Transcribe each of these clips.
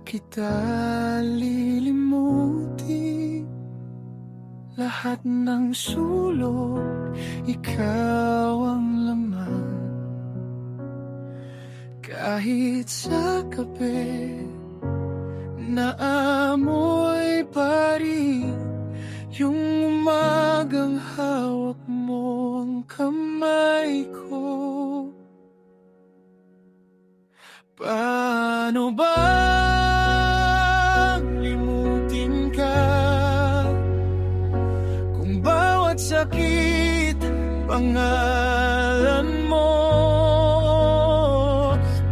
kita lilimutin. Lahat ng sulok, ikaw ang laman. Kahit sa kape, naamoy pa rin yung umagang hawak mo ang kamay ko. Paano bang limutin ka kung bawat sakit pangalan mo?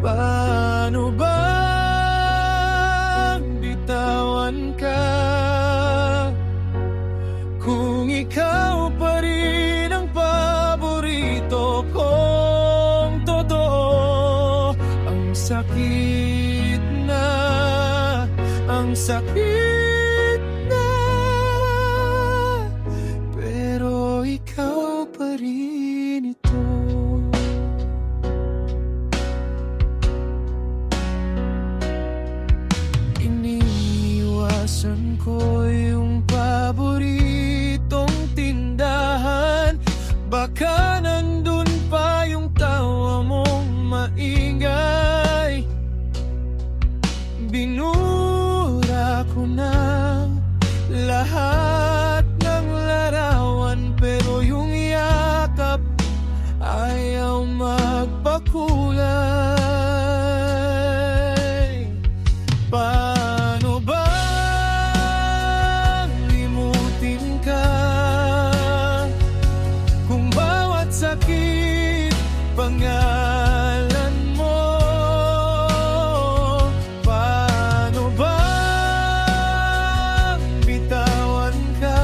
Paano bang bitawan ka kung ikaw pa rin ang paborito kong totoo? Ang sakit na, ang sakit na, pero ikaw pa rin ito. Iniiwasan ko yung paboritong tindahan. Baka nandun pa yung tawa mong maingay. Binura ko na lahat ng larawan, pero yung yakap ayaw magpakulay. Paano bang limutin ka kung bawat sakit pangalan mo? Paano bang bitawan ka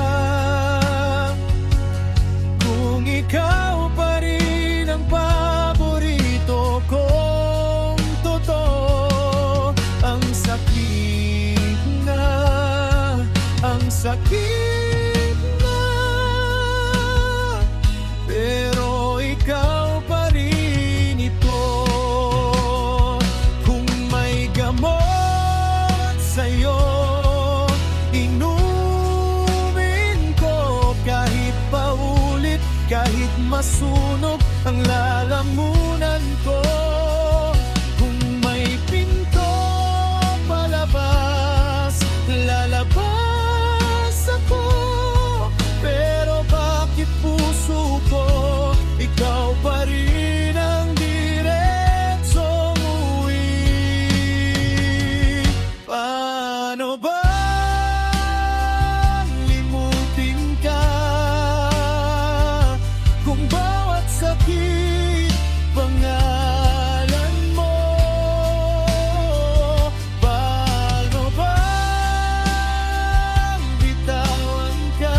kung ikaw pa rin ang paborito kong totoo? Ang sakit na, ang sakit na, pero ikaw pa rin ito. Kung may gamot sa'yo, inumin ko kahit paulit, kahit masunog ang lalamunan ko. Kung may pinto palabas, lalabas ako. Pero bakit puso ko, ikaw pa rin ang diretsong uwi? Paano bang limutin ka kung bawat sakit pangalan mo? Paano bang bitawan ka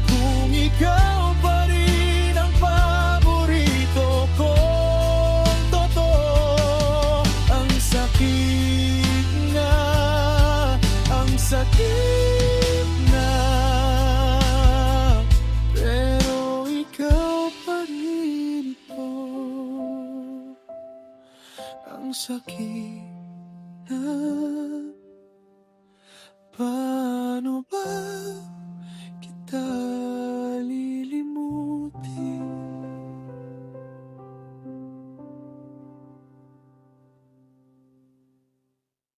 kung ikaw pa rin ang paborito kong totoo? Ang sakit na, ang sakit na, pero ikaw pa rin ito. Ang sakit na